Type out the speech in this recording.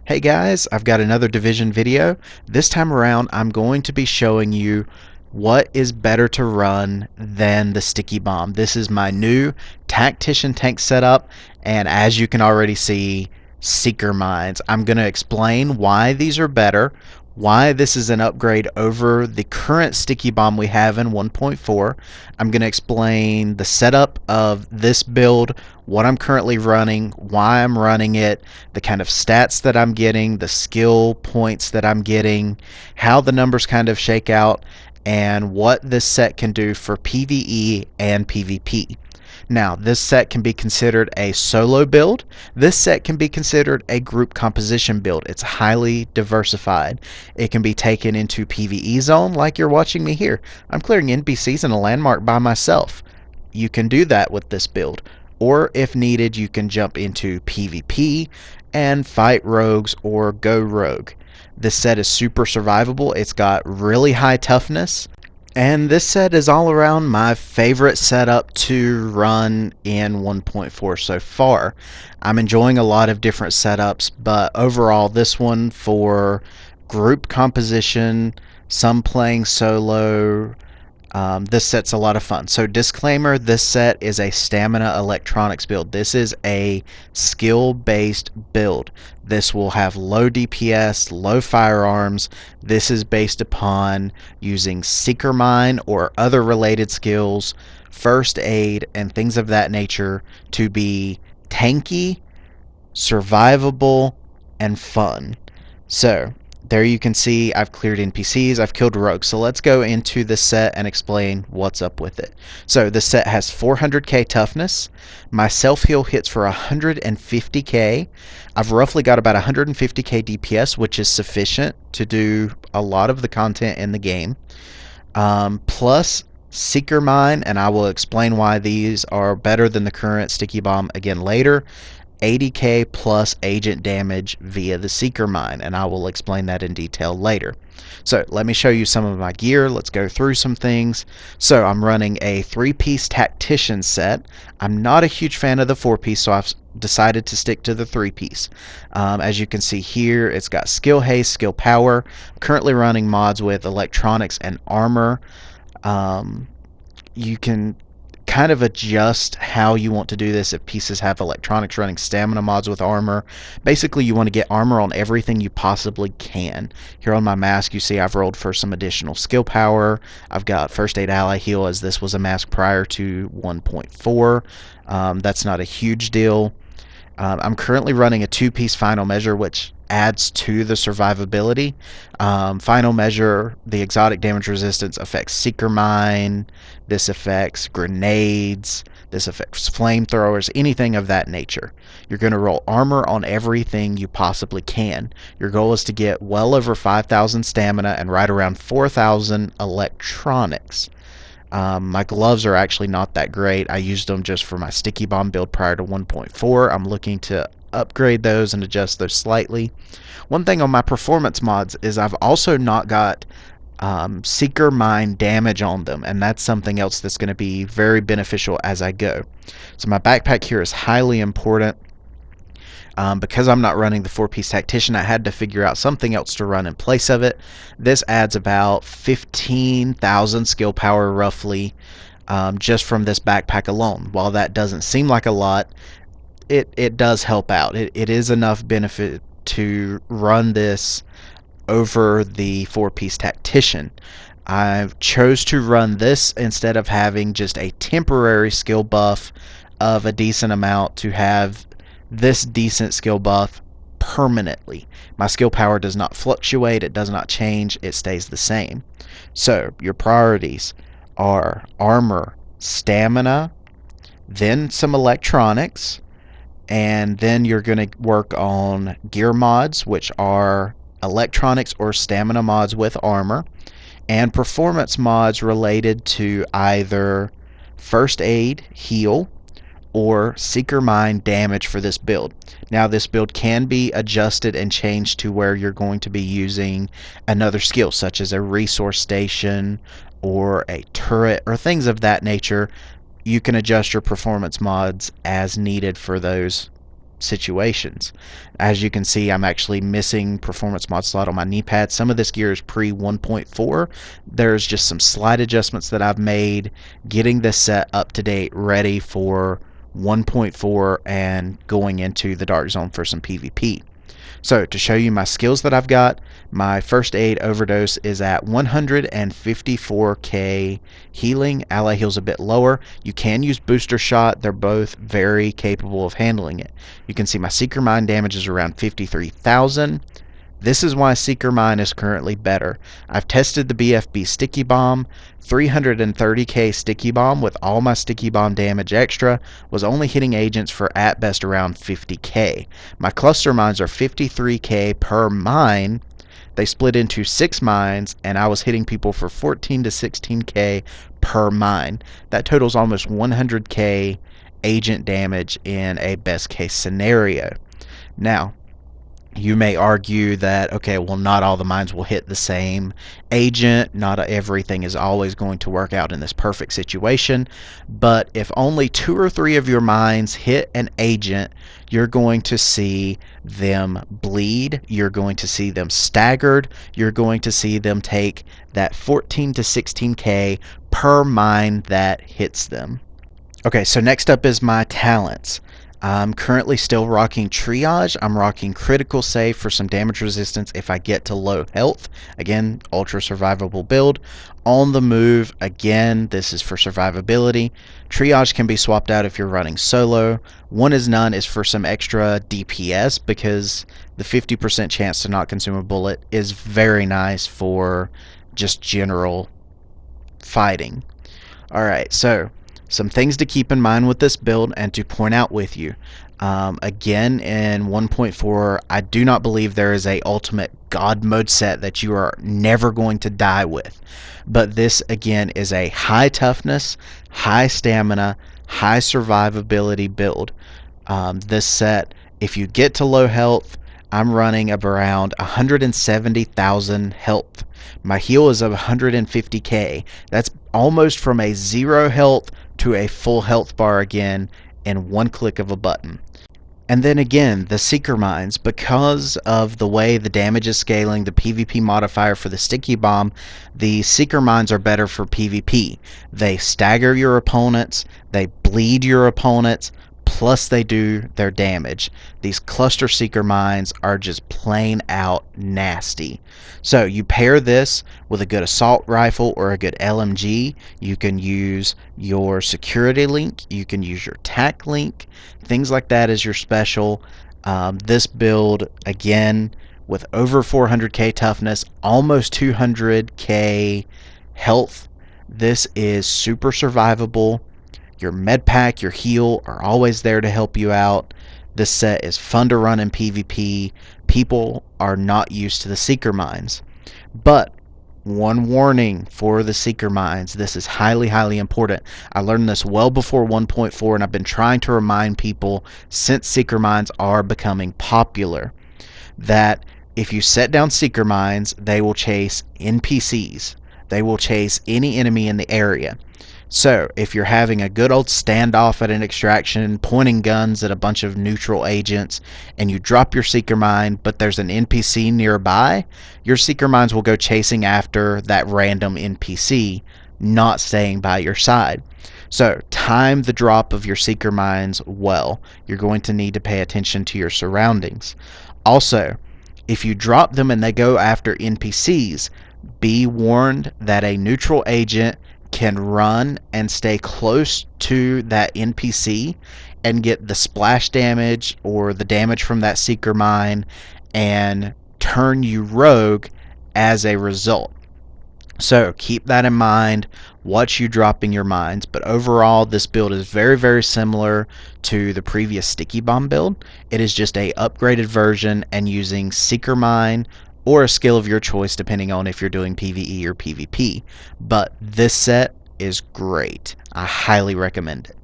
Hey guys, I've got another Division video. This time around I'm going to be showing you what is better to run than the sticky bomb. This is my new Tactician tank setup, and as you can already see, seeker mines. I'm going to explain why these are better, why this is an upgrade over the current sticky bomb we have in 1.4. I'm going to explain the setup of this build, what I'm currently running, why I'm running it, the kind of stats that I'm getting, the skill points that I'm getting, how the numbers kind of shake out, and what this set can do for PvE and PvP. Now, this set can be considered a solo build. This set can be considered a group composition build. It's highly diversified. It can be taken into PvE zone like you're watching me here. I'm clearing NPCs in a landmark by myself. You can do that with this build. Or if needed, you can jump into PvP and fight rogues or go rogue. This set is super survivable. It's got really high toughness. And this set is all around my favorite setup to run in 1.4 so far. I'm enjoying a lot of different setups, but overall this one for group composition, some playing solo, this set's a lot of fun. So disclaimer, this set is a stamina electronics build. This is a skill-based build. This will have low DPS, low firearms. This is based upon using Seeker Mine or other related skills, first aid, and things of that nature to be tanky, survivable, and fun. So there you can see I've cleared NPCs, I've killed rogues. So let's go into this set and explain what's up with it. So this set has 400k toughness. My self-heal hits for 150k. I've roughly got about 150k DPS, which is sufficient to do a lot of the content in the game. Plus Seeker Mine, and I will explain why these are better than the current Sticky Bomb again later. 80k plus agent damage via the Seeker Mine, and I will explain that in detail later. So let me show you some of my gear. Let's go through some things. So I'm running a 3-piece Tactician set. I'm not a huge fan of the 4-piece, so I've decided to stick to the 3-piece. As you can see here, it's got skill haste, skill power. I'm currently running mods with electronics and armor. You can kind of adjust how you want to do this. If pieces have electronics running stamina mods with armor, basically you want to get armor on everything you possibly can. Here on my mask you see I've rolled for some additional skill power. I've got first aid ally heal, as this was a mask prior to 1.4. That's not a huge deal. I'm currently running a 2-piece final measure, which adds to the survivability. Final measure, the exotic damage resistance affects Seeker Mine, this affects grenades, this affects flamethrowers, anything of that nature. You're going to roll armor on everything you possibly can. Your goal is to get well over 5,000 stamina and right around 4,000 electronics. My gloves are actually not that great. I used them just for my sticky bomb build prior to 1.4. I'm looking to upgrade those and adjust those slightly. One thing on my performance mods is I've also not got Seeker Mine damage on them, and that's something else that's going to be very beneficial as I go. So my backpack here is highly important. Because I'm not running the 4-piece Tactician, I had to figure out something else to run in place of it. This adds about 15,000 skill power roughly, just from this backpack alone. While that doesn't seem like a lot, it does help out. It is enough benefit to run this over the 4-piece Tactician. I chose to run this instead of having just a temporary skill buff of a decent amount to have this decent skill buff permanently. My skill power does not fluctuate, it does not change, it stays the same. So your priorities are armor, stamina, then some electronics, and then you're going to work on gear mods, which are electronics or stamina mods with armor, and performance mods related to either first aid, heal, or Seeker Mine damage for this build. Now this build can be adjusted and changed to where you're going to be using another skill, such as a resource station or a turret or things of that nature. You can adjust your performance mods as needed for those situations. As you can see, I'm actually missing performance mod slot on my knee pad. Some of this gear is pre 1.4. There's just some slight adjustments that I've made getting this set up to date, ready for 1.4 and going into the Dark Zone for some PvP. So to show you my skills that I've got, my first aid overdose is at 154k healing. Ally heal's a bit lower. You can use booster shot. They're both very capable of handling it. You can see my Seeker Mine damage is around 53,000. This is why Seeker Mine is currently better. I've tested the BFB Sticky Bomb. 330k Sticky Bomb with all my Sticky Bomb damage extra was only hitting agents for at best around 50k. My cluster mines are 53k per mine. They split into 6 mines, and I was hitting people for 14 to 16k per mine. That totals almost 100k agent damage in a best case scenario. Now, you may argue that, okay, well, not all the mines will hit the same agent. Not everything is always going to work out in this perfect situation. But if only 2 or 3 of your mines hit an agent, you're going to see them bleed. You're going to see them staggered. You're going to see them take that 14 to 16k per mine that hits them. Okay, so next up is my talents. I'm currently still rocking Triage. I'm rocking Critical Save for some damage resistance if I get to low health. Again, ultra survivable build. On the Move, again, this is for survivability. Triage can be swapped out if you're running solo. One is None is for some extra DPS, because the 50% chance to not consume a bullet is very nice for just general fighting. Alright, so some things to keep in mind with this build and to point out with you. Again, in 1.4, I do not believe there is a ultimate God mode set that you are never going to die with. But this, again, is a high toughness, high stamina, high survivability build. This set, if you get to low health, I'm running around 170,000 health. My heal is of 150k. That's almost from a 0 health to a full health bar again in one click of a button. And then again, the Seeker Mines, because of the way the damage is scaling, the PvP modifier for the Sticky Bomb, the Seeker Mines are better for PvP. They stagger your opponents, they bleed your opponents, plus they do their damage. These cluster Seeker Mines are just plain out nasty. So you pair this with a good assault rifle or a good LMG. You can use your security link, you can use your tac link, things like that as your special. This build, again, with over 400k toughness, almost 200k health, this is super survivable. Your med pack, your heal are always there to help you out. This set is fun to run in PvP. People are not used to the Seeker Mines. But one warning for the Seeker Mines. This is highly, highly important. I learned this well before 1.4, and I've been trying to remind people since Seeker Mines are becoming popular that if you set down Seeker Mines, they will chase NPCs. They will chase any enemy in the area. So, if you're having a good old standoff at an extraction, pointing guns at a bunch of neutral agents, and you drop your Seeker Mine, but there's an NPC nearby, your Seeker Mines will go chasing after that random NPC, not staying by your side. So, time the drop of your Seeker Mines well. You're going to need to pay attention to your surroundings. Also, if you drop them and they go after NPCs, be warned that a neutral agent can run and stay close to that NPC and get the splash damage or the damage from that Seeker Mine and turn you rogue as a result. So keep that in mind. Watch you dropping your mines. But overall, this build is very, very similar to the previous Sticky Bomb build. It is just a upgraded version and using Seeker Mine or a skill of your choice depending on if you're doing PvE or PvP. But this set is great. I highly recommend it.